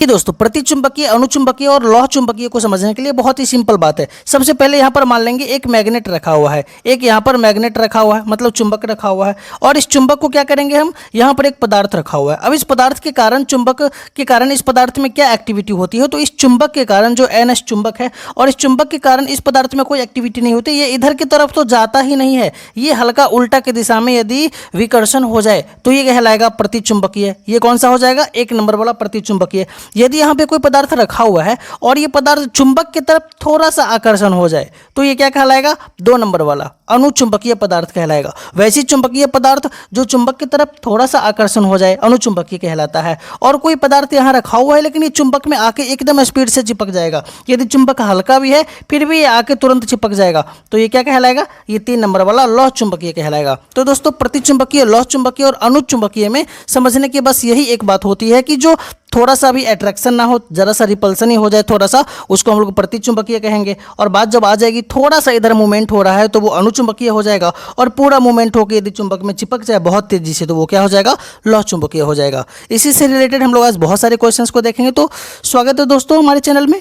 कि दोस्तों प्रतिचुंबकीय, अणुचुंबकीय और लौह चुंबकीय को समझने के लिए बहुत ही सिंपल बात है। सबसे पहले यहाँ पर मान लेंगे एक मैग्नेट रखा हुआ है, एक यहाँ पर मैग्नेट रखा हुआ है, मतलब चुंबक रखा हुआ है, और इस चुंबक को क्या करेंगे हम, यहाँ पर एक पदार्थ रखा हुआ है। अब इस पदार्थ के कारण, चुंबक के कारण इस पदार्थ में क्या एक्टिविटी होती है, तो इस चुंबक के कारण जो NH चुंबक है, और इस चुंबक के कारण इस पदार्थ में कोई एक्टिविटी नहीं होती, ये इधर की तरफ तो जाता ही नहीं है, ये हल्का उल्टा की दिशा में यदि विकर्षण हो जाए तो ये कहलाएगा प्रतिचुंबकीय। ये कौन सा हो जाएगा, एक नंबर वाला प्रतिचुंबकीय। यदि यहाँ पे कोई पदार्थ रखा हुआ है और ये पदार्थ चुंबक की तरफ थोड़ा सा आकर्षण हो जाए तो ये क्या कहलाएगा, 2 नंबर वाला अणुचुंबकीय पदार्थ कहलाएगा। वैसी चुंबकीय पदार्थ जो चुंबक की तरफ थोड़ा सा आकर्षण हो जाए अणुचुंबकीय कहलाता है। और कोई पदार्थ यहाँ रखा हुआ है लेकिन ये चुंबक में आके एकदम स्पीड से चिपक जाएगा, यदि चुंबक हल्का भी है फिर भी ये आके तुरंत चिपक जाएगा, तो ये क्या कहलाएगा, ये 3 नंबर वाला लौह चुंबकीय कहलाएगा। तो दोस्तों प्रतिचुंबकीय, लौह चुंबकीय और अणुचुंबकीय में समझने की बस यही एक बात होती है कि जो थोड़ा सा भी अट्रैक्शन ना हो, जरा सा रिपल्सन ही हो जाए थोड़ा सा, उसको हम लोग प्रतिचुंबकीय कहेंगे। और बात जब आ जाएगी थोड़ा सा इधर मूवमेंट हो रहा है तो वो अणुचुंबकीय हो जाएगा, और पूरा मूवमेंट होकर यदि चुंबक में चिपक जाए बहुत तेजी से तो वो क्या हो जाएगा, लौह चुंबकीय हो जाएगा। इसी से रिलेटेड हम लोग आज बहुत सारे क्वेश्चंस को देखेंगे। तो स्वागत है दोस्तों हमारे चैनल में।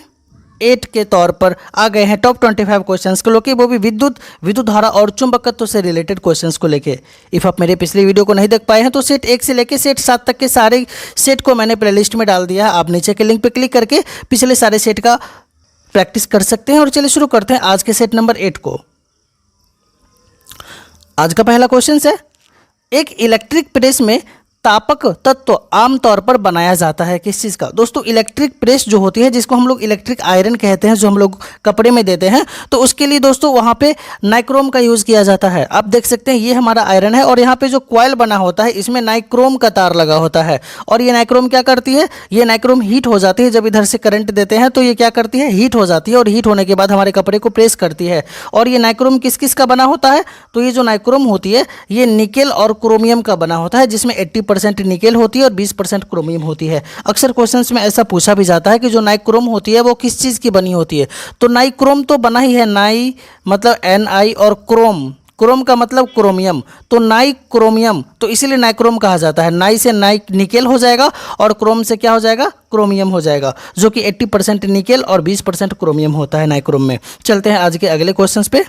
8 के तौर पर आ गए हैं टॉप 25 क्वेश्चंस को लेके, वो भी विद्युत धारा और चुंबकत्व से रिलेटेड क्वेश्चंस को लेके। इफ आप मेरे पिछले वीडियो को नहीं देख पाए हैं तो सेट 1 से लेके सेट 7 तक के सारे सेट को मैंने प्लेलिस्ट में डाल दिया है, आप नीचे के लिंक पे क्लिक करके पिछले सारे सेट का प्रैक्टिस कर सकते हैं। और चलिए शुरू करते हैं आज के सेट नंबर 8 को। आज का पहला क्वेश्चन है, एक इलेक्ट्रिक प्रेस में तापक तत्व आमतौर पर बनाया जाता है किस चीज़ का। दोस्तों इलेक्ट्रिक प्रेस जो होती है, जिसको हम लोग इलेक्ट्रिक आयरन कहते हैं, जो हम लोग कपड़े में देते हैं, तो उसके लिए दोस्तों वहाँ पे नाइक्रोम का यूज़ किया जाता है। आप देख सकते हैं ये हमारा आयरन है और यहाँ पे जो कॉइल बना होता है इसमें नाइक्रोम का तार लगा होता है, और ये नाइक्रोम क्या करती है, ये नाइक्रोम हीट हो जाती है। जब इधर से करंट देते हैं तो ये क्या करती है, हीट हो जाती है, और हीट होने के बाद हमारे कपड़े को प्रेस करती है। और ये नाइक्रोम किस किस का बना होता है, तो ये जो नाइक्रोम होती है ये निकेल और क्रोमियम का बना होता है, जिसमें 80% निकेल होती है और 20% क्रोमियम होती है। अक्सर क्वेश्चंस में ऐसा पूछा भी जाता है कि जो नाइक्रोम होती है वो किस चीज़ की बनी होती है, तो नाइक्रोम तो बना ही है, नाई मतलब NI और क्रोम का मतलब क्रोमियम, तो नाई क्रोमियम, तो इसीलिए नाइक्रोम कहा जाता है। नाई से नाई निकेल हो जाएगा और क्रोम से क्या हो जाएगा, क्रोमियम हो जाएगा, जो कि 80% निकेल और 20% क्रोमियम होता है नाइक्रोम में। चलते हैं आज के अगले क्वेश्चंस पे।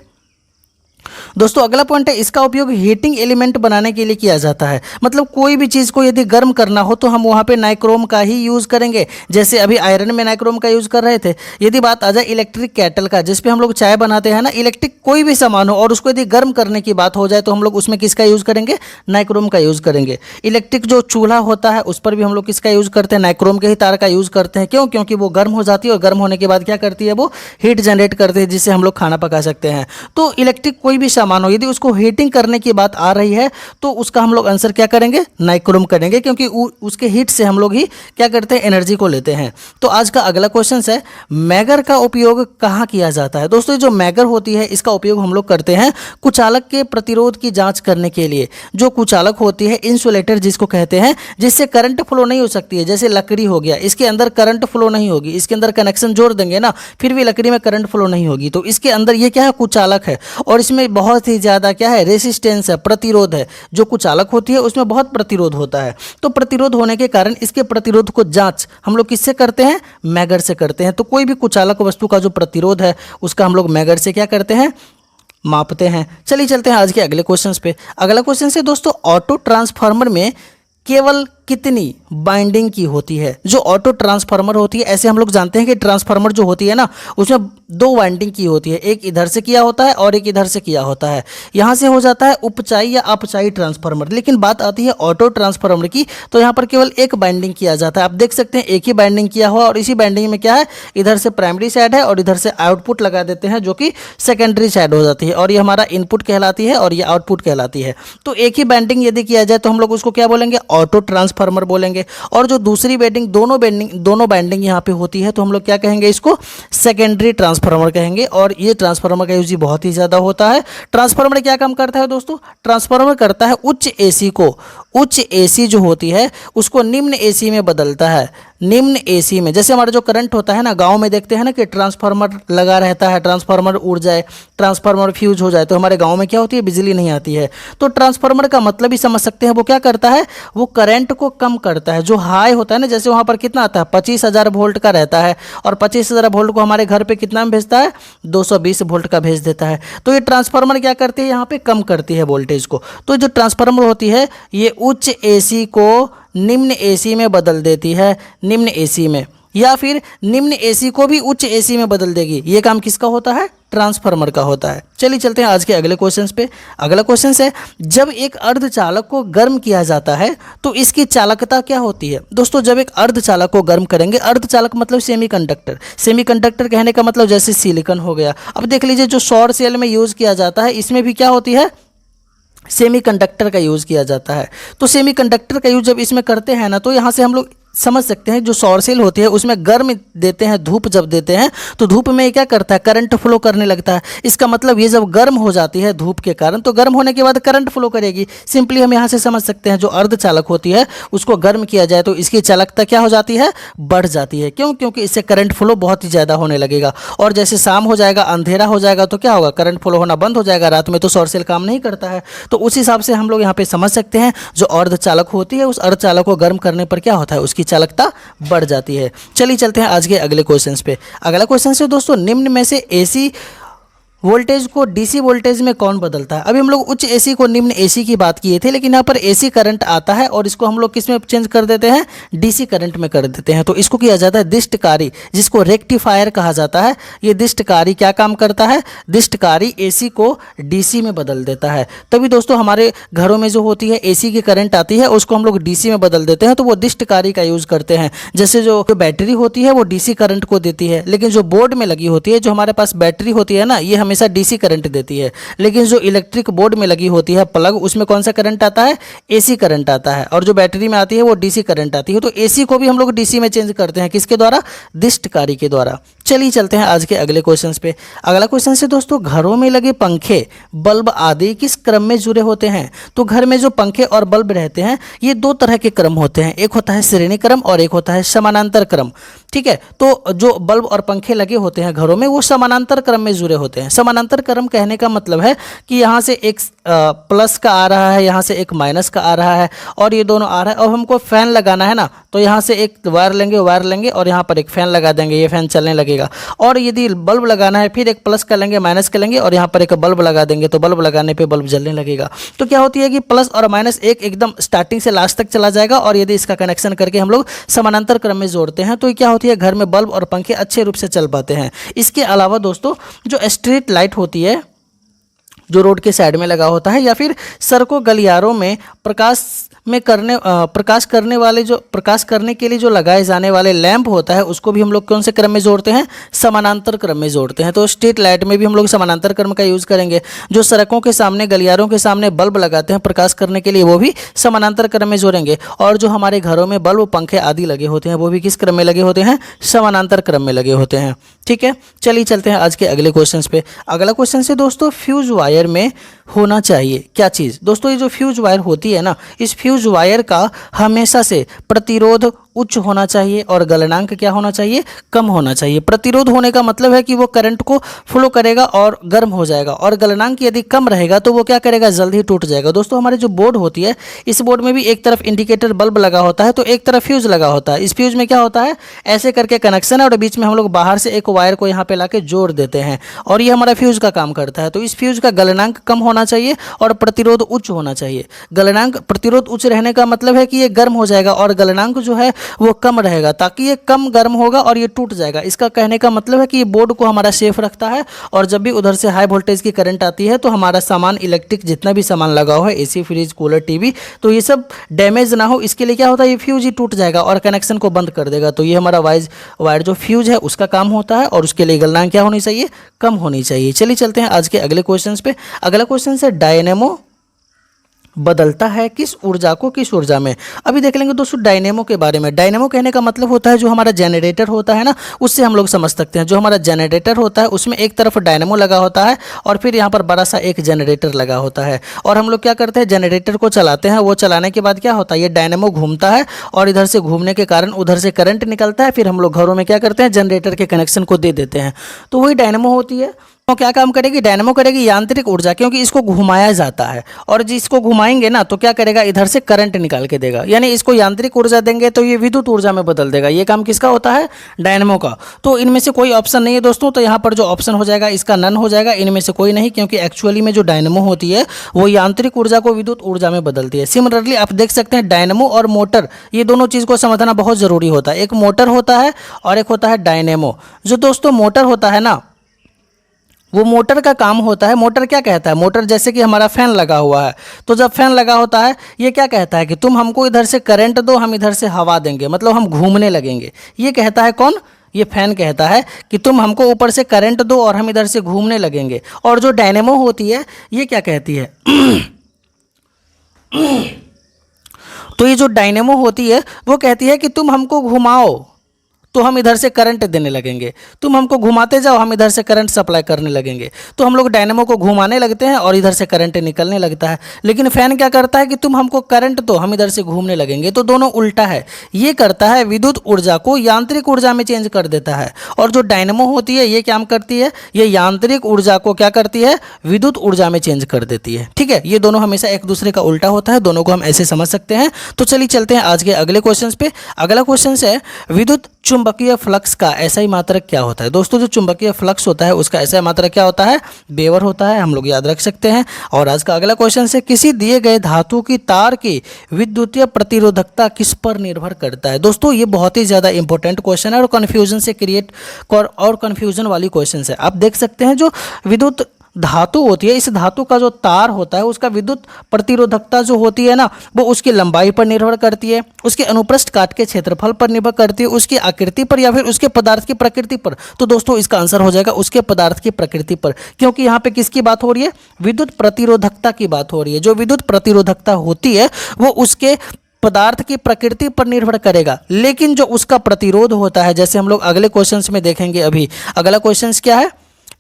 दोस्तों अगला पॉइंट है, इसका उपयोग हीटिंग एलिमेंट बनाने के लिए किया जाता है। मतलब कोई भी चीज़ को यदि गर्म करना हो तो हम वहाँ पे नाइक्रोम का ही यूज़ करेंगे। जैसे अभी आयरन में नाइक्रोम का यूज़ कर रहे थे। यदि बात आ जाए इलेक्ट्रिक केटल का, जिस पे हम लोग चाय बनाते हैं ना, इलेक्ट्रिक कोई भी सामान हो और उसको यदि गर्म करने की बात हो जाए तो हम लोग उसमें किसका यूज़ करेंगे, नाइक्रोम का यूज़ करेंगे। इलेक्ट्रिक जो चूल्हा होता है उस पर भी हम लोग किसका यूज़ करते हैं, नाइक्रोम के ही तार का यूज़ करते हैं। क्यों, क्योंकि वो गर्म हो जाती है और गर्म होने के बाद क्या करती है, वो हीट जनरेट करती है, जिससे हम लोग खाना पका सकते हैं। तो इलेक्ट्रिक कोई भी सामान हो यदि उसको हीटिंग करने की बात आ रही है तो उसका हम लोग आंसर क्या करेंगे, नाइक्रोम करेंगे, क्योंकि उसके हीट से हम लोग ही क्या करते हैं, एनर्जी को लेते हैं। तो आज का अगला क्वेश्चन है, मैगर का उपयोग कहाँ किया जाता है। दोस्तों जो मैगर होती है इसका उपयोग हम लोग करते हैं कुचालक के प्रतिरोध की जांच करने के लिए। जो कुचालक होती है, इंसुलेटर जिसको कहते हैं, जिससे करंट फ्लो नहीं हो सकती है। जैसे लकड़ी हो गया, इसके अंदर करंट फ्लो नहीं होगी, इसके अंदर कनेक्शन जोड़ देंगे ना फिर भी लकड़ी में करंट फ्लो नहीं होगी, तो इसके अंदर ये क्या है, कुचालक है, और इसमें बहुत ही ज़्यादा क्या है, रेसिस्टेंस है, प्रतिरोध है। जो कुचालक होती है उसमें बहुत प्रतिरोध होता है, तो प्रतिरोध होने के कारण इसके प्रतिरोध को जांच हम लोग किससे करते हैं, मैगर से करते हैं। तो कोई भी कुचालक वस्तु का जो प्रतिरोध है उसका हम लोग मैगर से क्या करते हैं, मापते हैं। चलिए चलते हैं आज के अगले क्वेश्चन पे। अगला क्वेश्चन से दोस्तों, ऑटो ट्रांसफार्मर में केवल कितनी बाइंडिंग की होती है। जो ऑटो ट्रांसफार्मर होती है, ऐसे हम लोग जानते हैं कि ट्रांसफार्मर जो होती है ना उसमें 2 वाइंडिंग की होती है, एक इधर से किया होता है और एक इधर से किया होता है। यहाँ से हो जाता है उपचाई या अपचाई ट्रांसफार्मर। लेकिन बात आती है ऑटो ट्रांसफार्मर की, तो यहाँ पर केवल एक बाइंडिंग किया जाता है। आप देख सकते हैं एक ही बाइंडिंग किया हुआ, और इसी बाइंडिंग में क्या है, इधर से प्राइमरी साइड है और इधर से आउटपुट लगा देते हैं, जो कि सेकेंडरी साइड हो जाती है, और ये हमारा इनपुट कहलाती है और ये आउटपुट कहलाती है। तो एक ही बाइंडिंग यदि किया जाए तो हम लोग उसको क्या बोलेंगे, ऑटो ट्रांसफार्मर बोलेंगे। और जो दूसरी बाइंडिंग, दोनों बाइंडिंग यहाँ पे होती है तो हम लोग क्या कहेंगे, इसको सेकेंडरी ट्रांसफार्मर कहेंगे। और ये ट्रांसफार्मर का यूज बहुत ही ज़्यादा होता है। ट्रांसफार्मर क्या काम करता है दोस्तों, ट्रांसफार्मर करता है उच्च AC जो होती है उसको निम्न AC में बदलता है। निम्न एसी में, जैसे हमारा जो करंट होता है ना, गांव में देखते हैं ना कि ट्रांसफार्मर लगा रहता है, ट्रांसफार्मर उड़ जाए, ट्रांसफार्मर फ्यूज हो जाए तो हमारे गांव में क्या होती है, बिजली नहीं आती है। तो ट्रांसफार्मर का मतलब ही समझ सकते हैं, वो क्या करता है, वो करंट को कम करता है। जो हाई होता है ना, जैसे वहाँ पर कितना आता है, 25,000 वोल्ट का रहता है, और 25,000 वोल्ट को हमारे घर पे कितना में भेजता है, 220 वोल्ट का भेज देता है। तो ये ट्रांसफार्मर क्या करती है, यहाँ पे कम करती है वोल्टेज को। तो जो ट्रांसफार्मर होती है ये उच्च एसी को निम्न एसी में बदल देती है, निम्न एसी में, या फिर निम्न एसी को भी उच्च एसी में बदल देगी। ये काम किसका होता है, ट्रांसफार्मर का होता है। चलिए चलते हैं आज के अगले क्वेश्चन पे। अगला क्वेश्चन है, जब एक अर्धचालक को गर्म किया जाता है तो इसकी चालकता क्या होती है। दोस्तों जब एक अर्धचालक को गर्म करेंगे, अर्धचालक मतलब सेमीकंडक्टर, सेमीकंडक्टर कहने का मतलब जैसे सिलिकॉन हो गया। अब देख लीजिए जो सौर सेल में यूज़ किया जाता है, इसमें भी क्या होती है, सेमीकंडक्टर का यूज़ किया जाता है। तो सेमीकंडक्टर का यूज़ जब इसमें करते हैं ना, तो यहाँ से हम लोग समझ सकते हैं जो सौर सेल होती है उसमें गर्म देते हैं, धूप जब देते हैं तो धूप में क्या करता है, करंट फ्लो करने लगता है। इसका मतलब ये जब गर्म हो जाती है धूप के कारण, तो गर्म होने के बाद करंट फ्लो करेगी। सिंपली हम यहाँ से समझ सकते हैं जो अर्धचालक होती है उसको गर्म किया जाए तो इसकी चालकता क्या हो जाती है, बढ़ जाती है। क्यों, क्योंकि इससे करंट फ्लो बहुत ही ज़्यादा होने लगेगा। और जैसे शाम हो जाएगा, अंधेरा हो जाएगा तो क्या होगा, करंट फ्लो होना बंद हो जाएगा। रात में तो सौर सेल काम नहीं करता है। तो उस हिसाब से हम लोग यहाँ पे समझ सकते हैं जो अर्धचालक होती है उस अर्धचालक को गर्म करने पर क्या होता है, उसकी चालकता बढ़ जाती है। चलिए चलते हैं आज के अगले क्वेश्चंस पे। अगला क्वेश्चन है दोस्तों, निम्न में से एसी वोल्टेज को डीसी वोल्टेज में कौन बदलता है। अभी हम लोग उच्च एसी को निम्न एसी की बात किए थे, लेकिन यहाँ पर एसी करंट आता है और इसको हम लोग किस में चेंज कर देते हैं, डीसी करंट में कर देते हैं। तो इसको किया जाता है दिष्टकारी, जिसको रेक्टिफायर कहा जाता है। ये दिष्टकारी क्या काम करता है, दिष्टकारी एसी को डीसी में बदल देता है। तभी दोस्तों हमारे घरों में जो होती है एसी की करंट आती है उसको हम लोग डीसी में बदल देते हैं, तो वो दिष्टकारी का यूज़ करते हैं। जैसे जो बैटरी होती है वो डीसी करंट को देती है, लेकिन जो बोर्ड में लगी होती है, जो हमारे पास बैटरी होती है ना, ये हमेशा डीसी करंट देती है। लेकिन जो इलेक्ट्रिक बोर्ड में लगी होती है प्लग, उसमें कौन सा करंट आता है, एसी करंट आता है। और जो बैटरी में आती है वो डीसी करंट आती है। तो एसी को भी हम लोग डीसी में चेंज करते हैं, किसके द्वारा, दिष्टकारी के द्वारा। चलिए चलते हैं आज के अगले क्वेश्चन पे। अगला क्वेश्चन से दोस्तों, घरों में लगे पंखे, बल्ब आदि किस क्रम में जुड़े होते हैं। तो घर में जो पंखे और बल्ब रहते हैं ये दो तरह के क्रम होते हैं, एक होता है श्रेणी क्रम और एक होता है समानांतर क्रम। ठीक है, तो जो बल्ब और पंखे लगे होते हैं घरों में वो समानांतर क्रम में जुड़े होते हैं। समानांतर क्रम कहने का मतलब है कि यहाँ से एक प्लस का आ रहा है, यहाँ से एक माइनस का आ रहा है और ये दोनों आ रहा है। और हमको फैन लगाना है ना, तो यहाँ से एक वायर लेंगे और यहाँ पर एक फैन लगा देंगे, ये फैन चलने लगेगा। और यदि बल्ब लगाना है फिर एक प्लस का लेंगे, माइनस का लेंगे और यहाँ पर एक बल्ब लगा देंगे, तो बल्ब लगाने पे बल्ब जलने लगेगा। तो क्या होती है कि प्लस और माइनस एक एकदम स्टार्टिंग से लास्ट तक चला जाएगा। और यदि इसका कनेक्शन करके हम लोग समानांतर क्रम में जोड़ते हैं तो क्या होती है, घर में बल्ब और पंखे अच्छे रूप से चल पाते हैं। इसके अलावा दोस्तों जो स्ट्रीट लाइट होती है, जो रोड के साइड में लगा होता है, या फिर सड़कों गलियारों में प्रकाश करने के लिए जो लगाए जाने वाले लैंप होता है, उसको भी हम लोग कौन से क्रम में जोड़ते हैं, समानांतर क्रम में जोड़ते हैं। तो स्ट्रीट लाइट में भी हम लोग समानांतर क्रम का यूज़ करेंगे। जो सड़कों के सामने, गलियारों के सामने बल्ब लगाते हैं प्रकाश करने के लिए, वो भी समानांतर क्रम में जोड़ेंगे। और जो हमारे घरों में बल्ब, पंखे आदि लगे होते हैं वो भी किस क्रम में लगे होते हैं, समानांतर क्रम में लगे होते हैं। ठीक है, चलिए चलते हैं आज के अगले क्वेश्चन पे। अगला क्वेश्चन से दोस्तों, फ्यूज वायर में होना चाहिए क्या चीज़। दोस्तों ये जो फ्यूज वायर होती है ना, इस फ्यूज वायर का हमेशा से प्रतिरोध उच्च होना चाहिए और गलनांक क्या होना चाहिए, कम होना चाहिए। प्रतिरोध होने का मतलब है कि वो करंट को फ्लो करेगा और गर्म हो जाएगा, और गलनांक यदि कम रहेगा तो वो क्या करेगा, जल्द ही टूट जाएगा। दोस्तों हमारे जो बोर्ड होती है, इस बोर्ड में भी एक तरफ इंडिकेटर बल्ब लगा होता है तो एक तरफ फ्यूज लगा होता है। इस फ्यूज में क्या होता है, ऐसे करके कनेक्शन है और बीच में हम लोग बाहर से एक वायर को यहाँ पे लाके जोड़ देते हैं और ये हमारा फ्यूज का काम करता है। तो इस फ्यूज का गलनांक कम होना चाहिए और प्रतिरोध उच्च होना चाहिए। गलनांक, प्रतिरोध उच्च रहने का मतलब है कि ये गर्म हो जाएगा और गलनांक जो है वो कम रहेगा, ताकि ये कम गर्म होगा और ये टूट जाएगा। इसका कहने का मतलब है कि ये बोर्ड को हमारा सेफ रखता है और जब भी उधर से हाई वोल्टेज की करंट आती है तो हमारा सामान, इलेक्ट्रिक जितना भी सामान लगा हुआ है, एसी, फ्रिज, कूलर, टीवी, तो ये सब डैमेज ना हो इसके लिए क्या होता है, ये फ्यूज ही टूट जाएगा और कनेक्शन को बंद कर देगा। तो ये हमारा वायर जो फ्यूज है उसका काम होता है और उसके लिए गलनांक क्या होनी चाहिए, कम होनी चाहिए। चलिए चलते हैं आज के अगले क्वेश्चन पे। अगला क्वेश्चन है, डायनेमो बदलता है किस ऊर्जा को किस ऊर्जा में। अभी देख लेंगे दोस्तों डायनेमो के बारे में। डायनेमो कहने का मतलब होता है जो हमारा जनरेटर होता है ना, उससे हम लोग समझ सकते हैं। जो हमारा जनरेटर होता है उसमें एक तरफ डायनेमो लगा होता है और फिर यहाँ पर बड़ा सा एक जनरेटर लगा होता है, और हम लोग क्या करते हैं जनरेटर को चलाते हैं। वो चलाने के बाद क्या होता है, ये डायनेमो घूमता है और इधर से घूमने के कारण उधर से करंट निकलता है। फिर हम लोग घरों में क्या करते हैं जनरेटर के कनेक्शन को दे देते हैं, तो वही डायनेमो होती है। तो क्या काम करेगी डायनेमो, करेगी यांत्रिक ऊर्जा, क्योंकि इसको घुमाया जाता है और जिसको घुमाएंगे ना तो क्या करेगा इधर से करंट निकाल के देगा, यानी इसको यांत्रिक ऊर्जा देंगे तो ये विद्युत ऊर्जा में बदल देगा। ये काम किसका होता है, डायनेमो का। तो इनमें से कोई ऑप्शन नहीं है दोस्तों, तो यहाँ पर जो ऑप्शन हो जाएगा इसका नन हो जाएगा, इनमें से कोई नहीं, क्योंकि एक्चुअली में जो डायनेमो होती है वो यांत्रिक ऊर्जा को विद्युत ऊर्जा में बदलती है। सिमिलरली आप देख सकते हैं डायनेमो और मोटर, ये दोनों चीज़ को समझना बहुत ज़रूरी होता है। एक मोटर होता है और एक होता है डायनेमो। जो दोस्तों मोटर होता है ना, वो मोटर का काम होता है, मोटर क्या कहता है, मोटर जैसे कि हमारा फैन लगा हुआ है, तो जब फैन लगा होता है ये क्या कहता है कि तुम हमको इधर से करंट दो, हम इधर से हवा देंगे, मतलब हम घूमने लगेंगे। ये कहता है कौन, ये फैन कहता है कि तुम हमको ऊपर से करंट दो और हम इधर से घूमने लगेंगे। और जो डायनेमो होती है ये क्या कहती है तो ये जो डायनेमो होती है वो कहती है कि तुम हमको घुमाओ तो हम इधर से करंट देने लगेंगे, तुम हमको घुमाते जाओ हम इधर से करंट सप्लाई करने लगेंगे। तो हम लोग डायनेमो को घुमाने लगते हैं और इधर से करंट निकलने लगता है। लेकिन फैन क्या करता है कि तुम हमको करंट दो हम इधर से घूमने लगेंगे, तो दोनों उल्टा है। ये करता है विद्युत ऊर्जा को यांत्रिक ऊर्जा में चेंज कर देता है, और जो डायनेमो होती है ये क्या करती है, ये यांत्रिक ऊर्जा को क्या करती है, विद्युत ऊर्जा में चेंज कर देती है। ठीक है, ये दोनों हमेशा एक दूसरे का उल्टा होता है, दोनों को हम ऐसे समझ सकते हैं। तो चलिए चलते हैं आज के अगले क्वेश्चन पे। अगला क्वेश्चन है विद्युत चुंबकीय फ्लक्स का एसआई मात्रक क्या होता है। दोस्तों जो चुंबकीय फ्लक्स होता है उसका एसआई मात्रक क्या होता है, वेबर होता है, हम लोग याद रख सकते हैं। और आज का अगला क्वेश्चन है किसी दिए गए धातु की तार की विद्युतीय प्रतिरोधकता किस पर निर्भर करता है। दोस्तों ये बहुत ही ज़्यादा इंपॉर्टेंट क्वेश्चन है और कन्फ्यूजन से क्रिएट और कन्फ्यूजन वाली क्वेश्चन है। आप देख सकते हैं जो विद्युत धातु होती है, इस धातु का जो तार होता है उसका विद्युत प्रतिरोधकता जो होती है ना, वो उसकी लंबाई पर निर्भर करती है, उसके अनुप्रस्थ काट के क्षेत्रफल पर निर्भर करती है, उसकी आकृति पर या फिर उसके पदार्थ की प्रकृति पर। तो दोस्तों इसका आंसर हो जाएगा उसके पदार्थ की प्रकृति पर, क्योंकि यहाँ पे किसकी बात हो रही है, विद्युत प्रतिरोधकता की बात हो रही है। जो विद्युत प्रतिरोधकता होती है वो उसके पदार्थ की प्रकृति पर निर्भर करेगा, लेकिन जो उसका प्रतिरोध होता है, जैसे हम लोग अगले क्वेश्चंस में देखेंगे। अभी अगला क्वेश्चंस क्या है,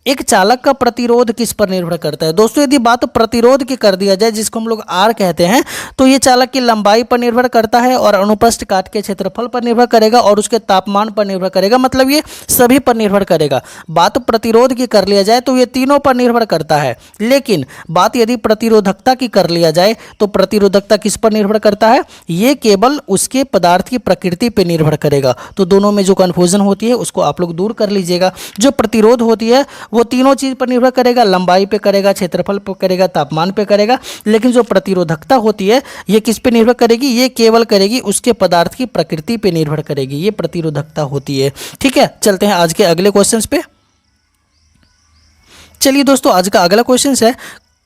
एक चालक का प्रतिरोध किस पर निर्भर करता है। दोस्तों यदि बात प्रतिरोध की कर दिया जाए, जिसको हम लोग आर कहते हैं, तो ये चालक की लंबाई पर निर्भर करता है और अनुप्रस्थ काट के क्षेत्रफल पर निर्भर करेगा और उसके तापमान पर निर्भर करेगा, मतलब ये सभी पर निर्भर करेगा। बात प्रतिरोध की कर लिया जाए तो ये तीनों पर निर्भर करता है, लेकिन बात यदि प्रतिरोधकता की कर लिया जाए तो प्रतिरोधकता किस पर निर्भर करता है, ये केवल उसके पदार्थ की प्रकृति पर निर्भर करेगा। तो दोनों में जो कन्फ्यूजन होती है उसको आप लोग दूर कर लीजिएगा। जो प्रतिरोध होती है वो तीनों चीज पर निर्भर करेगा, लंबाई पे करेगा, क्षेत्रफल पे करेगा, तापमान पे करेगा, लेकिन जो प्रतिरोधकता होती है ये किस पे निर्भर करेगी, ये केवल करेगी उसके पदार्थ की प्रकृति पे निर्भर करेगी, ये प्रतिरोधकता होती है। ठीक है, चलते हैं आज के अगले क्वेश्चंस पे। चलिए दोस्तों आज का अगला क्वेश्चन है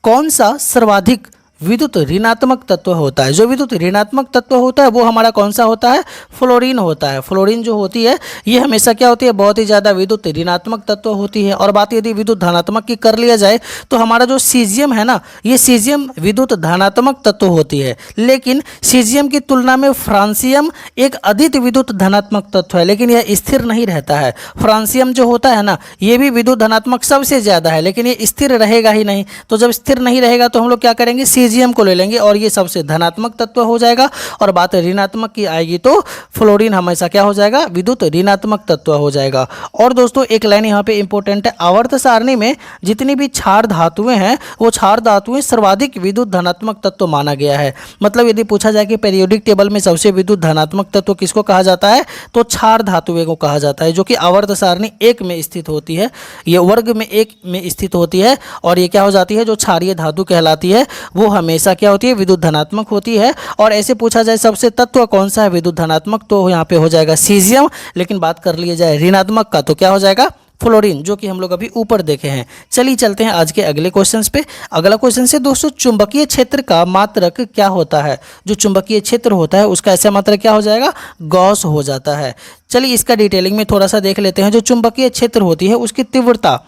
कौन सा सर्वाधिक विद्युत ऋणात्मक तत्व होता है। जो विद्युत ऋणात्मक तत्व होता है वो हमारा कौन सा होता है, फ्लोरीन होता है। फ्लोरीन जो होती है ये हमेशा क्या होती है, बहुत ही ज़्यादा विद्युत ऋणात्मक तत्व होती है। और बात यदि विद्युत धनात्मक की कर लिया जाए तो हमारा जो सीजियम है ना, ये सीजियम विद्युत धनात्मक तत्व होती है, लेकिन सीजियम की तुलना में फ्रांसियम एक अधिक विद्युत धनात्मक तत्व है, लेकिन यह स्थिर नहीं रहता है। फ्रांसियम जो होता है ना ये भी विद्युत धनात्मक सबसे ज़्यादा है, लेकिन ये स्थिर रहेगा ही नहीं। तो जब स्थिर नहीं रहेगा तो हम लोग क्या करेंगे, सीजियम को ले लेंगे और ये सबसे धनात्मक तत्व हो जाएगा। और बात ऋणात्मक की आएगी तो फ्लोरीन हमेशा क्या हो जाएगा, विद्युत ऋणात्मक तत्व हो जाएगा। और दोस्तों एक लाइन यहाँ पे इंपॉर्टेंट है, आवर्त सारणी में जितनी भी क्षार धातुएं हैं वो क्षार धातुएं सर्वाधिक विद्युत धनात्मक तत्व माना गया है। मतलब यदि पूछा जाए कि पीरियोडिक टेबल में सबसे विद्युत धनात्मक तत्व किसको कहा जाता है, तो क्षार धातुएं को कहा जाता है, जो कि आवर्त सारणी 1 में स्थित होती है, ये वर्ग में 1 में स्थित होती है। और ये क्या हो जाती है, जो क्षारीय धातु कहलाती है वो हमेशा क्या होती है, विद्युत धनात्मक होती है। और ऐसे पूछा जाए सबसे तत्व कौन सा है विद्युत धनात्मक, तो यहाँ पे हो जाएगा सीजियम। लेकिन बात कर लिया जाए ऋणात्मक का तो क्या हो जाएगा, फ्लोरीन, जो कि हम लोग अभी ऊपर देखे हैं। चलिए चलते हैं आज के अगले क्वेश्चंस पे। अगला क्वेश्चन से दोस्तों चुंबकीय क्षेत्र का मात्रक क्या होता है। जो चुंबकीय क्षेत्र होता है उसका ऐसा मात्रक क्या हो जाएगा, गॉस हो जाता है। चलिए इसका डिटेलिंग में थोड़ा सा देख लेते हैं। जो चुंबकीय क्षेत्र होती है उसकी तीव्रता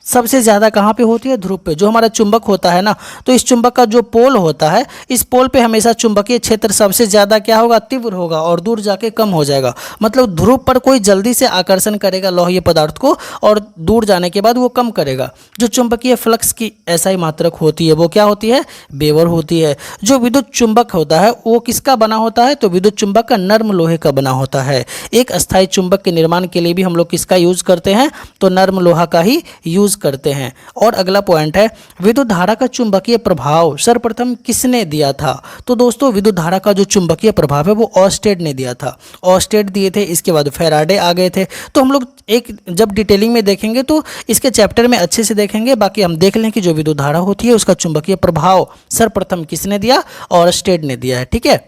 सबसे ज़्यादा कहाँ पे होती है? ध्रुव पे। जो हमारा चुंबक होता है ना, तो इस चुंबक का जो पोल होता है, इस पोल पे हमेशा चुंबकीय क्षेत्र सबसे ज़्यादा क्या होगा? तीव्र होगा और दूर जाके कम हो जाएगा। मतलब ध्रुव पर कोई जल्दी से आकर्षण करेगा लोहीय पदार्थ को और दूर जाने के बाद वो कम करेगा। जो चुंबकीय फ्लक्स की एसआई मात्रक होती है वो क्या होती है? वेबर होती है। जो विद्युत चुंबक होता है वो किसका बना होता है? तो विद्युत चुंबक का नर्म लोहे का बना होता है। एक अस्थायी चुंबक के निर्माण के लिए भी हम लोग किसका यूज करते हैं? तो नर्म लोहा का ही यूज करते हैं। और अगला पॉइंट है, विद्युत धारा का चुंबकीय प्रभाव सर्वप्रथम किसने दिया था? तो दोस्तों विद्युत धारा का जो चुंबकीय प्रभाव है वो ऑर्स्टेड ने दिया था। ऑर्स्टेड दिए थे, इसके बाद फैराडे आ गए थे। तो हम लोग एक जब डिटेलिंग में देखेंगे तो इसके चैप्टर में अच्छे से देखेंगे। बाकी हम देख लें कि जो विद्युत धारा होती है उसका चुंबकीय प्रभाव सर्वप्रथम किसने दिया? ऑर्स्टेड ने दिया है। ठीक है,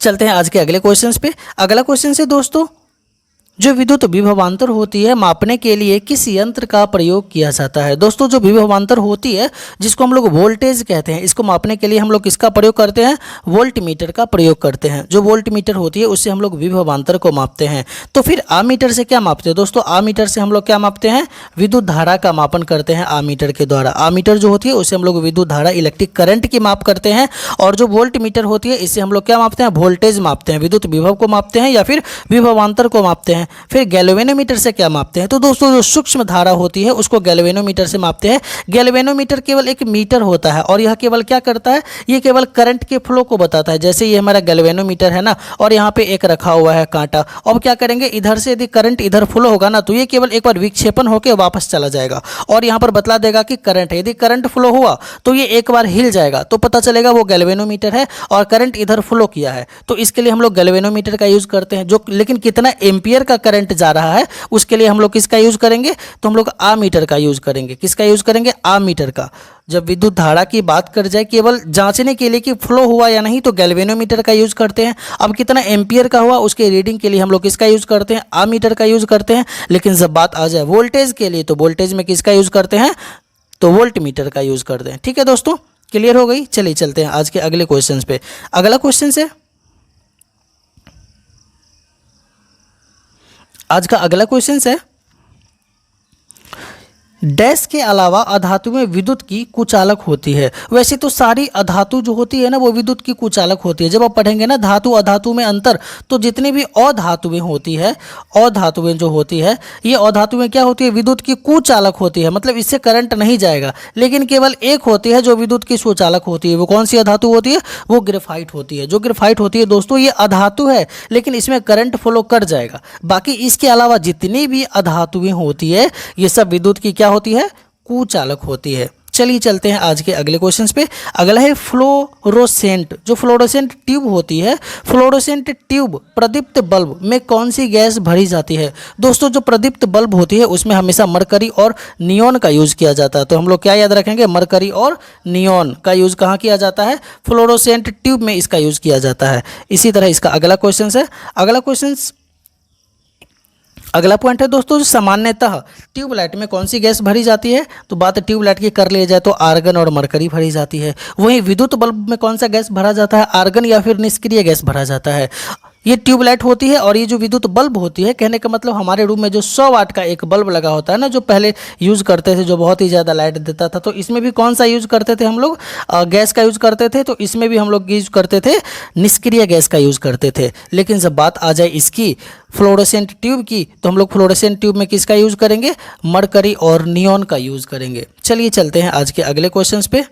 चलते हैं आज के अगले क्वेश्चंस पे। अगला क्वेश्चन है दोस्तों, जो विद्युत विभवांतर होती है मापने के लिए किस यंत्र का प्रयोग किया जाता है? दोस्तों जो विभवांतर होती है जिसको हम लोग वोल्टेज कहते हैं, इसको मापने के लिए हम लोग किसका प्रयोग करते हैं? वोल्टमीटर का प्रयोग करते हैं। जो वोल्टमीटर होती है उससे हम लोग विभवांतर को मापते हैं। तो फिर आमीटर से क्या मापते हैं? दोस्तों आमीटर से हम लोग क्या मापते हैं? विद्युत धारा का मापन करते हैं आमीटर के द्वारा। आमीटर जो होती है उससे हम लोग विद्युत धारा इलेक्ट्रिक करंट की माप करते हैं। और जो वोल्टमीटर होती है इससे हम लोग क्या मापते हैं? वोल्टेज मापते हैं, विद्युत विभव को मापते हैं या फिर विभवांतर को मापते हैं। फिर गैल्वेनोमीटर से क्या मापते हैं? तो दोस्तों जो सूक्ष्म धारा होती है उसको गैल्वेनोमीटर से मापते हैं। गैल्वेनोमीटर केवल एक मीटर होता है और यह केवल क्या करता है? ये केवल करंट के फ्लो को बताता है। जैसे ये हमारा गैल्वेनोमीटर है ना, और यहाँ पे एक रखा हुआ है कांटा। अब क्या करेंगे, इधर से यदि करंट इधर फ्लो होगा ना तो ये केवल एक बार विक्षेपण होकर वापस चला जाएगा और यहाँ पर बतला देगा कि करंट है। यदि करंट फ्लो हुआ तो ये एक बार हिल जाएगा तो पता चलेगा वो गैल्वेनोमीटर है और करंट इधर फ्लो किया है। तो इसके लिए हम लोग गैल्वेनोमीटर का यूज करते हैं। जो लेकिन कितना एम्पियर का करंट जा रहा है उसके लिए हम लोग किसका यूज करेंगे? तो हम लोग आमीटर का यूज करेंगे। किसका यूज करेंगे? आमीटर का। जब विद्युत धारा की बात कर जाए केवल जांचने के लिए कि फ्लो हुआ या नहीं तो गैल्वेनोमीटर का यूज करते हैं। अब कितना एम्पियर का हुआ उसके रीडिंग के लिए हम लोग किसका यूज करते हैं? आमीटर का यूज करते हैं। लेकिन जब बात आ जाए वोल्टेज के लिए तो वोल्टेज में किसका यूज करते हैं? तो वोल्टमीटर का यूज करते हैं। ठीक है दोस्तों, क्लियर हो गई? चलिए चलते हैं आज के अगले क्वेश्चन पे। अगला क्वेश्चन है, आज का अगला क्वेश्चन है, डैश के अलावा अधातु में विद्युत की कुचालक होती है। वैसे तो सारी अधातु जो होती है ना वो विद्युत की कुचालक होती है। जब आप पढ़ेंगे ना धातु अधातु में अंतर, तो जितनी भी अधातुएं होती है, अधातुएं जो होती है ये अधातुएं क्या होती है? विद्युत की कुचालक होती है। मतलब इससे करंट नहीं जाएगा। लेकिन केवल एक होती है जो विद्युत की सुचालक होती है। वो कौन सी अधातु होती है? वो ग्रेफाइट होती है। जो ग्रेफाइट होती है दोस्तों ये अधातु है लेकिन इसमें करंट फ्लो कर जाएगा। बाकी इसके अलावा जितनी भी अधातुएं होती है ये सब विद्युत की क्या होती है? कुचालक होती है। चलिए चलते हैं आज के अगले क्वेश्चंस पे। अगला है फ्लोरोसेंट। जो फ्लोरोसेंट ट्यूब होती है, फ्लोरोसेंट ट्यूब प्रदीप्त बल्ब में कौन सी गैस भरी जाती है? दोस्तों जो प्रदीप्त बल्ब होती है उसमें हमेशा मरकरी और नियॉन का यूज किया जाता है। तो हम लोग क्या याद रखेंगे? मरकरी और नियॉन का यूज कहाँ किया जाता है? फ्लोरोसेंट ट्यूब में इसका यूज किया जाता है। इसी तरह इसका अगला क्वेश्चन है, अगला पॉइंट है दोस्तों, सामान्यतः ट्यूबलाइट में कौन सी गैस भरी जाती है? तो बात ट्यूबलाइट की कर लिया जाए तो आर्गन और मरकरी भरी जाती है। वहीं विद्युत बल्ब में कौन सा गैस भरा जाता है? आर्गन या फिर निष्क्रिय गैस भरा जाता है। ये ट्यूबलाइट होती है और ये जो विद्युत बल्ब होती है, कहने का मतलब हमारे रूम में जो 100 वाट का एक बल्ब लगा होता है ना, जो पहले यूज़ करते थे, जो बहुत ही ज़्यादा लाइट देता था, तो इसमें भी कौन सा यूज़ करते थे हम लोग? गैस का यूज़ करते थे। तो इसमें भी हम लोग यूज़ करते थे निष्क्रिय गैस का यूज़ करते थे। लेकिन जब बात आ जाए इसकी फ्लोरोसेंट ट्यूब की तो हम लोग फ्लोरोसेंट ट्यूब में किसका यूज़ करेंगे? मरकरी और नियॉन का यूज़ करेंगे। चलिए चलते हैं आज के अगले क्वेश्चन पे।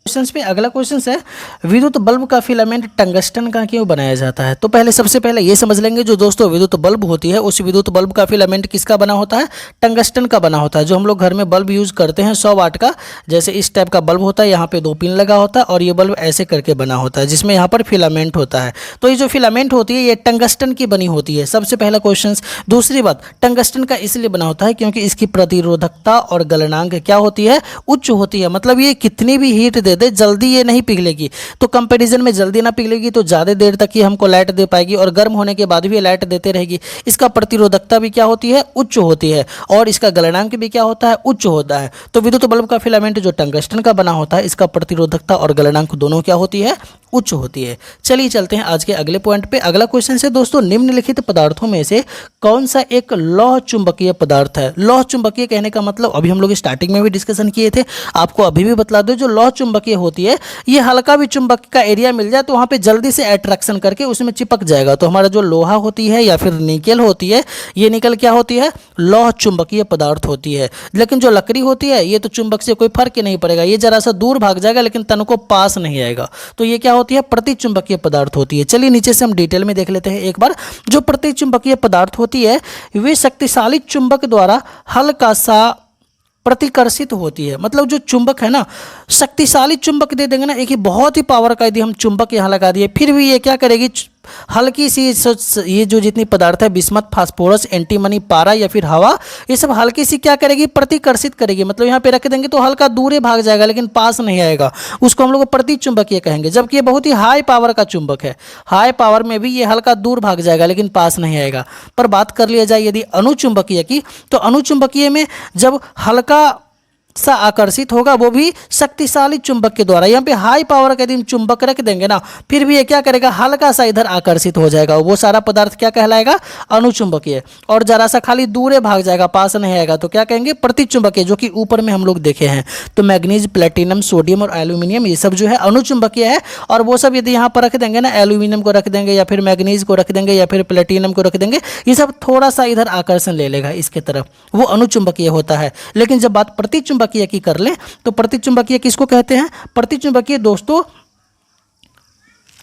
अगला क्वेश्चन है, विद्युत बल्ब का फिलामेंट टंगस्टन का क्यों बनाया जाता है? तो पहले सबसे पहले ये समझ लेंगे जो दोस्तों विद्युत बल्ब होती है उस विद्युत बल्ब का फिलामेंट किसका बना होता है? टंगस्टन का बना होता है। जो हम लोग घर में बल्ब यूज करते हैं 100 वाट का, जैसे इस टाइप का बल्ब होता है, यहाँ पे 2 पिन लगा होता है और ये बल्ब ऐसे करके बना होता है जिसमें यहाँ पर फिलामेंट होता है। तो ये जो फिलामेंट होती है ये टंगस्टन की बनी होती है। सबसे पहला क्वेश्चन। दूसरी बात, टंगस्टन का इसलिए बना होता है क्योंकि इसकी प्रतिरोधकता और गलनांक क्या होती है? उच्च होती है। मतलब ये कितनी भी हीट दे दे जल्दी ये नहीं पिघलेगी। तो कंपैरिजन में जल्दी ना पिघलेगी तो ज़्यादा देर तक ही हमको लाइट दे पाएगी और गर्म होने के बाद भी लाइट देते रहेगी। इसका प्रतिरोधकता भी क्या होती है? उच्च होती है। और इसका गलनांक भी क्या होता है? उच्च होता है। तो विद्युत बल्ब का फिलामेंट जो टंगस्टन का बना होता है इसका प्रतिरोधकता और गलनांक दोनों क्या होती है? उच्च होती है। चलिए चलते हैं आज के अगले पॉइंट पे। अगला क्वेश्चन है दोस्तों, निम्नलिखित पदार्थों में से कौन सा एक लौह चुंबकीय पदार्थ है। लौह चुंबकीय कहने का मतलब अभी हम लोग स्टार्टिंग में भी डिस्कशन किए थे, आपको अभी भी बतला दो, जो लौह चुंबकीय होती है ये हल्का भी चुंबक का एरिया मिल जाए तो वहाँ पे जल्दी से अट्रैक्शन करके उसमें चिपक जाएगा। तो हमारा जो लोहा होती है या फिर निकेल होती है, ये निकल क्या होती है, लौह चुंबकीय पदार्थ होती है। लेकिन जो लकड़ी होती है ये तो चुंबक से कोई फर्क ही नहीं पड़ेगा, ये जरा सा दूर भाग जाएगा लेकिन तन को पास नहीं आएगा, तो ये क्या होती है, प्रतिचुंबकीय पदार्थ होती है। चलिए नीचे से हम डिटेल में देख लेते हैं एक बार। जो प्रतिचुंबकीय पदार्थ होती है वे शक्तिशाली चुंबक द्वारा हल्का सा प्रतिकर्षित होती है। मतलब जो चुंबक है ना, शक्तिशाली चुंबक दे देंगे ना, एक ही बहुत ही पावर का यदि हम चुंबक यहाँ लगा दिए, फिर भी ये क्या करेगी, हल्की सी ये जो जितनी पदार्थ है, बिस्मथ, फास्फोरस, एंटीमनी, पारा या फिर हवा, ये सब हल्की सी क्या करेगी, प्रतिकर्षित करेगी। मतलब यहाँ पे रख देंगे तो हल्का दूरे भाग जाएगा लेकिन पास नहीं आएगा, उसको हम लोग प्रतिचुंबकीय कहेंगे। जबकि ये बहुत ही हाई पावर का चुंबक है, हाई पावर में भी ये हल्का दूर भाग जाएगा लेकिन पास नहीं आएगा। पर बात कर लिया जाए यदि अणुचुंबकीय की, तो अणुचुंबकीय में जब हल्का सा आकर्षित होगा वो भी शक्तिशाली चुंबक के द्वारा। यहाँ पे हाई पावर का यदि हम चुंबक रख देंगे ना, फिर भी ये क्या करेगा, हल्का सा इधर आकर्षित हो जाएगा, वो सारा पदार्थ क्या कहलाएगा, अणुचुंबकीय। और जरा सा खाली दूरे भाग जाएगा, पास नहीं आएगा, तो क्या कहेंगे, प्रतिचुंबकीय, जो कि ऊपर में हम लोग देखे हैं। तो मैग्नीज, प्लेटिनम, सोडियम और एल्यूमिनियम ये सब जो है अणुचुंबकीय है। और वो सब यदि यहाँ पर रख देंगे ना, एल्यूमिनियम को रख देंगे या फिर मैग्नीज को रख देंगे या फिर प्लेटिनम को रख देंगे, ये सब थोड़ा सा इधर आकर्षण ले लेगा इसके तरफ, वो अणुचुंबकीय होता है। लेकिन जब बात प्रतिचुंबकीय की कर लें तो प्रतिचुंबकीय किसको कहते हैं, प्रतिचुंबकीय दोस्तों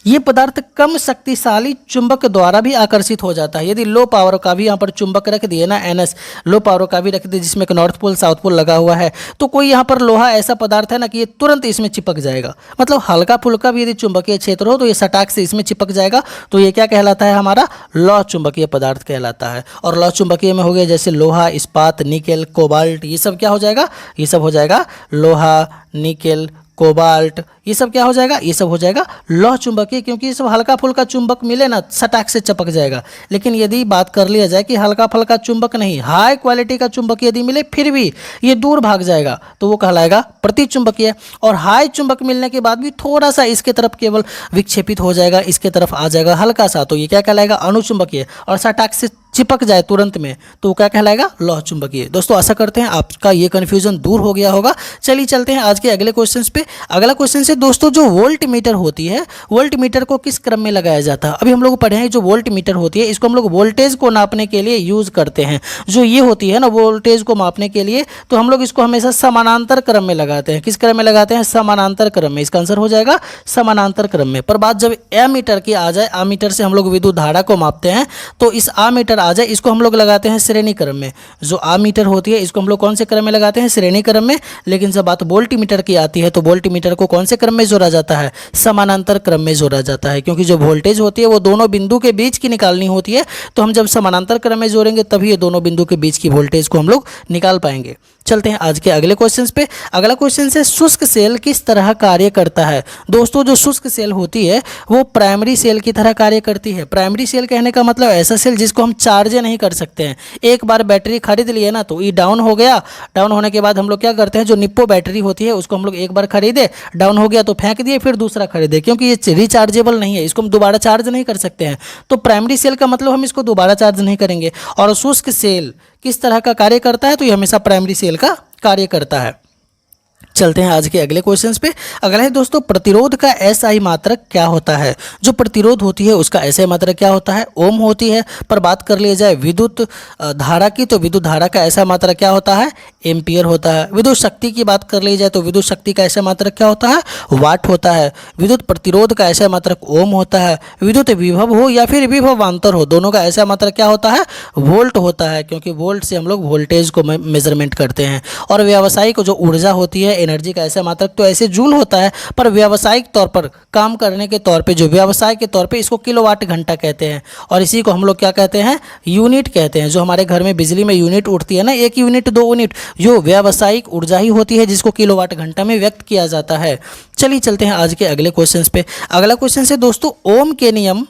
ये पदार्थ कम शक्तिशाली चुंबक द्वारा भी आकर्षित हो जाता है। यदि लो पावर का भी यहाँ पर चुंबक रख दिए ना, NS लो पावर का भी रख दिए जिसमें एक नॉर्थ पोल साउथ पोल लगा हुआ है, तो कोई यहाँ पर लोहा ऐसा पदार्थ है ना कि ये तुरंत इसमें चिपक जाएगा। मतलब हल्का फुल्का भी यदि चुंबकीय क्षेत्र हो तो ये सटाक से इसमें चिपक जाएगा, तो ये क्या कहलाता है, हमारा लौह चुंबकीय पदार्थ कहलाता है। और लौह चुंबकीय में हो गया जैसे लोहा, इस्पात, निकेल, कोबाल्ट, ये सब क्या हो जाएगा, ये सब हो जाएगा लोहा, निकेल, कोबाल्ट, ये सब क्या हो जाएगा, ये सब हो जाएगा लौह चुंबकीय, क्योंकि ये सब हल्का फुल्का चुंबक मिले ना, सटाक से चिपक जाएगा। लेकिन यदि बात कर लिया जाए कि हल्का फुल्का चुंबक नहीं, हाई क्वालिटी का चुंबक यदि मिले फिर भी ये दूर भाग जाएगा, तो वो कहलाएगा प्रतिचुंबकीय। और हाई चुंबक मिलने के बाद भी थोड़ा सा इसके तरफ केवल विक्षेपित हो जाएगा, इसके तरफ आ जाएगा हल्का सा, तो ये क्या कहलाएगा, अणुचुंबकीय। और सटाक से चिपक जाए तुरंत में तो वो क्या कहलाएगा, लौह चुंबकीय। दोस्तों आशा करते हैं आपका ये कन्फ्यूजन दूर हो गया होगा। चलिए चलते हैं आज के अगले क्वेश्चन पे। अगला क्वेश्चन से दोस्तों, जो वोल्ट मीटर होती है, वोल्ट मीटर को किस क्रम में लगाया जाता है। अभी हम लोग पढ़े हैं जो वोल्ट मीटर होती है, इसको हम लोग वोल्टेज को नापने के लिए यूज करते हैं। जो ये होती है ना वोल्टेज को मापने के लिए, तो हम लोग इसको हमेशा समानांतर क्रम में लगाते हैं। किस क्रम में लगाते हैं, समानांतर क्रम में। इसका आंसर हो जाएगा समानांतर क्रम में। पर बात जब एमीटर की आ जाए, आमीटर से हम लोग विद्युत धारा को मापते हैं, तो इस आमीटर आ जाए, इसको हम लोग लगाते हैं श्रेणी क्रम में। जो आमीटर होती है इसको हम लोग कौन से क्रम में लगाते हैं, श्रेणी क्रम में। लेकिन जब बात वोल्टमीटर की आती है तो वोल्टमीटर को कौन से क्रम में जोड़ा जाता है, समानांतर क्रम में जोड़ा जाता है। क्योंकि जो वोल्टेज होती है वो दोनों बिंदु के बीच की निकालनी होती है, तो हम जब समानांतर क्रम में जोड़ेंगे तभी ये दोनों बिंदु के बीच की वोल्टेज को हम लोग निकाल पाएंगे। चलते हैं आज के अगले क्वेश्चन पे। अगला क्वेश्चन से, शुष्क सेल किस तरह कार्य करता है। दोस्तों जो शुष्क सेल होती है वो प्राइमरी सेल की तरह कार्य करती है। प्राइमरी सेल कहने का मतलब ऐसा सेल जिसको हम चार्ज नहीं कर सकते हैं। एक बार बैटरी खरीद लिए ना तो ये डाउन हो गया, डाउन होने के बाद हम लोग क्या करते हैं, जो निप्पो बैटरी होती है उसको हम लोग एक बार खरीदे, डाउन हो गया तो फेंक दिए, फिर दूसरा खरीदे, क्योंकि ये रिचार्जेबल नहीं है, इसको हम दोबारा चार्ज नहीं कर सकते हैं। तो प्राइमरी सेल का मतलब हम इसको दोबारा चार्ज नहीं करेंगे। और शुष्क सेल किस तरह का कार्य करता है, तो ये हमेशा प्राइमरी सेल का कार्य करता है। चलते हैं आज के अगले क्वेश्चंस पे। अगला है दोस्तों, प्रतिरोध का एसआई मात्रक क्या होता है। जो प्रतिरोध होती है उसका एसआई मात्रक क्या होता है, ओम होती है। पर बात कर लिया जाए विद्युत धारा की, तो विद्युत धारा का एसआई मात्रक क्या होता है, एम्पियर होता है। विद्युत शक्ति की बात कर ली जाए तो विद्युत शक्ति का एसआई मात्रक क्या होता है, वाट होता है। विद्युत प्रतिरोध का एसआई मात्रक ओम होता है। विद्युत विभव हो या फिर विभवांतर हो, दोनों का एसआई मात्रक क्या होता है, वोल्ट होता है, क्योंकि वोल्ट से हम लोग वोल्टेज को मेजरमेंट करते हैं। और व्यावसायिक जो ऊर्जा होती है, एनर्जी का ऐसा मात्रक तो ऐसे जूल होता है, पर व्यावसायिक तौर पर काम करने के तौर पे, जो व्यवसाय के तौर पे, इसको किलोवाट घंटा कहते हैं। और इसी को हम लोग क्या कहते हैं, यूनिट कहते हैं। जो हमारे घर में बिजली में यूनिट उठती है ना, 1 यूनिट 2 यूनिट, जो व्यावसायिक ऊर्जा ही होती है जिसको किलोवाट घंटा में व्यक्त किया जाता है। चलिए चलते हैं आज के अगले क्वेश्चन पे। अगला क्वेश्चन है दोस्तों, ओम के नियम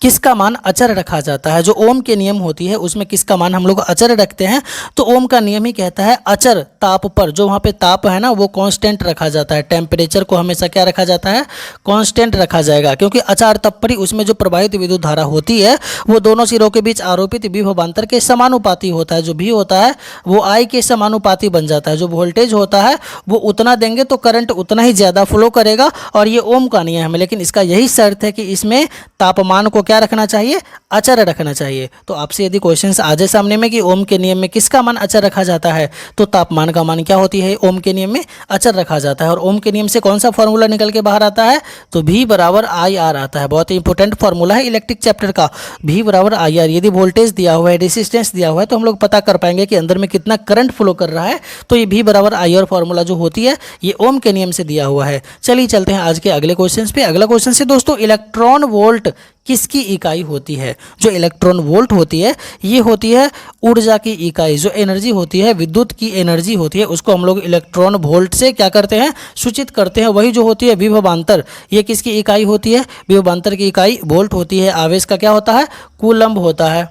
किसका मान अचर रखा जाता है। जो ओम के नियम होती है उसमें किसका मान हम लोग अचर रखते हैं, तो ओम का नियम ही कहता है अचर ताप पर, जो वहाँ पे ताप है ना वो कांस्टेंट रखा जाता है। टेम्परेचर को हमेशा क्या रखा जाता है, कांस्टेंट रखा जाएगा, क्योंकि अचार तप पर ही उसमें जो प्रवाहित विद्युत धारा होती है वो दोनों सिरों के बीच आरोपित विभवांतर के समानुपाती होता है। जो भी होता है वो आई के समानुपाती बन जाता है। जो वोल्टेज होता है वो उतना देंगे तो करंट उतना ही ज़्यादा फ्लो करेगा, और ये ओम का नियम है। लेकिन इसका यही शर्त है कि इसमें तापमान को क्या रखना चाहिए, अचर रखना चाहिए। तो आपसे यदि क्वेश्चंस आ जाए सामने में कि ओम के नियम में किसका मान अचर रखा जाता है, तो तापमान का मान क्या होती है, ओम के नियम में अचर रखा जाता है। और ओम के नियम से कौन सा फॉर्मूला निकल के बाहर आता है, तो V बराबर आई आर आता है। बहुत ही इंपॉर्टेंट फॉर्मूला है इलेक्ट्रिक चैप्टर का, V बराबर आई आर। यदि वोल्टेज दिया हुआ है, रेजिस्टेंस दिया हुआ है, तो हम लोग पता कर पाएंगे कि अंदर में कितना करंट फ्लो कर रहा है। तो ये V बराबर आई आर फॉर्मूला जो होती है ये ओम के नियम से दिया हुआ है। चलिए चलते हैं आज के अगले क्वेश्चन पे। अगला क्वेश्चन से दोस्तों, इलेक्ट्रॉन वोल्ट किसकी इकाई होती है। जो इलेक्ट्रॉन वोल्ट होती है ये होती है ऊर्जा की इकाई। जो एनर्जी होती है, विद्युत की एनर्जी होती है, उसको हम लोग इलेक्ट्रॉन वोल्ट से क्या करते हैं, सूचित करते हैं। वही जो होती है विभवांतर, ये किसकी इकाई होती है, विभवांतर की इकाई वोल्ट होती है। आवेश का क्या होता है, कूलम्ब होता है।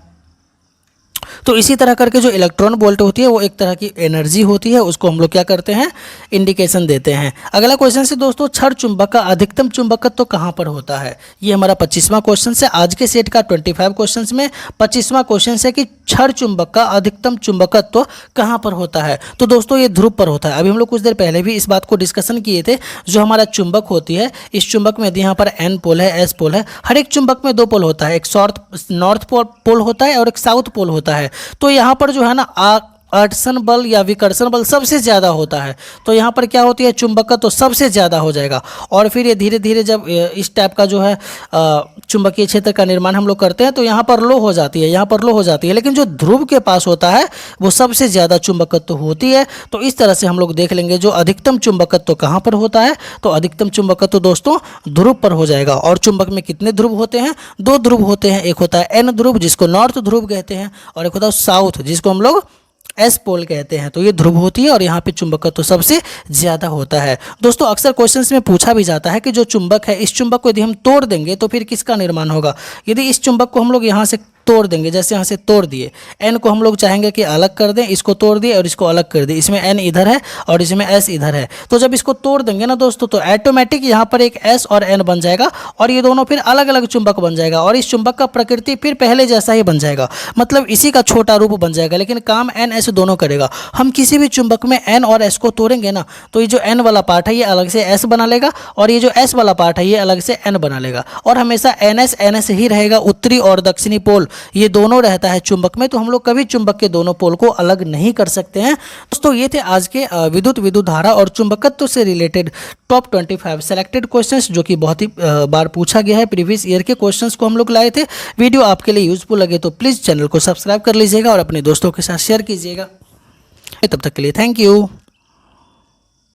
तो इसी तरह करके जो इलेक्ट्रॉन वोल्ट होती है वो एक तरह की एनर्जी होती है, उसको हम लोग क्या करते हैं, इंडिकेशन देते हैं। अगला क्वेश्चन से दोस्तों, क्षण चुंबक का अधिकतम चुंबकत्व तो कहाँ पर होता है। ये हमारा 25वां क्वेश्चन है। आज के सेट का 25 क्वेश्चन में 25वां क्वेश्चन है कि क्षण चुंबक का अधिकतम चुंबकत्व तो कहाँ पर होता है। तो दोस्तों ये ध्रुव पर होता है। अभी हम लोग कुछ देर पहले भी इस बात को डिस्कशन किए थे। जो हमारा चुंबक होती है, इस चुंबक में यदि यहाँ पर N पोल है, S पोल है, हर एक चुंबक में 2 पोल होता है। एक नॉर्थ पोल होता है और एक साउथ पोल होता है। तो यहाँ पर जो है ना आकर्षण बल या विकर्षण बल सबसे ज़्यादा होता है। तो यहाँ पर क्या होती है, चुंबकत्व तो सबसे ज़्यादा हो जाएगा। और फिर ये धीरे धीरे जब इस टाइप का जो है चुंबकीय क्षेत्र का निर्माण हम लोग करते हैं तो यहाँ पर लो हो जाती है, यहाँ पर लो हो जाती है। लेकिन जो ध्रुव के पास होता है वो सबसे ज़्यादा चुंबकत्व तो होती है। तो इस तरह से हम लोग देख लेंगे जो अधिकतम चुंबकत्व तो कहाँ पर होता है, तो अधिकतम चुंबकत्व तो दोस्तों ध्रुव पर हो जाएगा। और चुंबक में कितने ध्रुव होते हैं, 2 ध्रुव होते हैं। एक होता है N ध्रुव जिसको नॉर्थ ध्रुव कहते हैं, और एक होता है साउथ जिसको हम लोग एस पोल कहते हैं। तो ये ध्रुव होती है और यहाँ पे चुंबकत्व तो सबसे ज़्यादा होता है। दोस्तों अक्सर क्वेश्चंस में पूछा भी जाता है कि जो चुंबक है, इस चुंबक को यदि हम तोड़ देंगे तो फिर किसका निर्माण होगा। यदि इस चुंबक को हम लोग यहाँ से तोड़ देंगे, जैसे यहाँ से तोड़ दिए, एन को हम लोग चाहेंगे कि अलग कर दें, इसको तोड़ दिए और इसको अलग कर दिए, इसमें एन इधर है और इसमें एस इधर है। तो जब इसको तोड़ देंगे ना दोस्तों तो ऑटोमेटिक यहाँ पर एक एस और एन बन जाएगा और ये दोनों फिर अलग अलग चुंबक बन जाएगा और इस चुंबक का प्रकृति फिर पहले जैसा ही बन जाएगा, मतलब इसी का छोटा रूप बन जाएगा, लेकिन काम एन एस दोनों करेगा। हम किसी भी चुंबक में एन और एस को तोड़ेंगे ना तो ये जो एन वाला पार्ट है ये अलग से एस बना लेगा और ये जो एस वाला पार्ट है ये अलग से एन बना लेगा और हमेशा एन एस ही रहेगा। उत्तरी और दक्षिणी पोल ये दोनों रहता है चुंबक में, तो हम लोग कभी चुंबक के दोनों पोल को अलग नहीं कर सकते हैं। दोस्तों ये थे आज के विद्युत धारा और चुंबकत्व से रिलेटेड टॉप 25 सेलेक्टेड क्वेश्चंस जो कि बहुत ही बार पूछा गया है। प्रीवियस ईयर के क्वेश्चंस को हम लोग लाए थे। वीडियो आपके लिए यूजफुल लगे तो प्लीज़ चैनल को सब्सक्राइब कर लीजिएगा और अपने दोस्तों के साथ शेयर कीजिएगा। तब तक के लिए थैंक यू।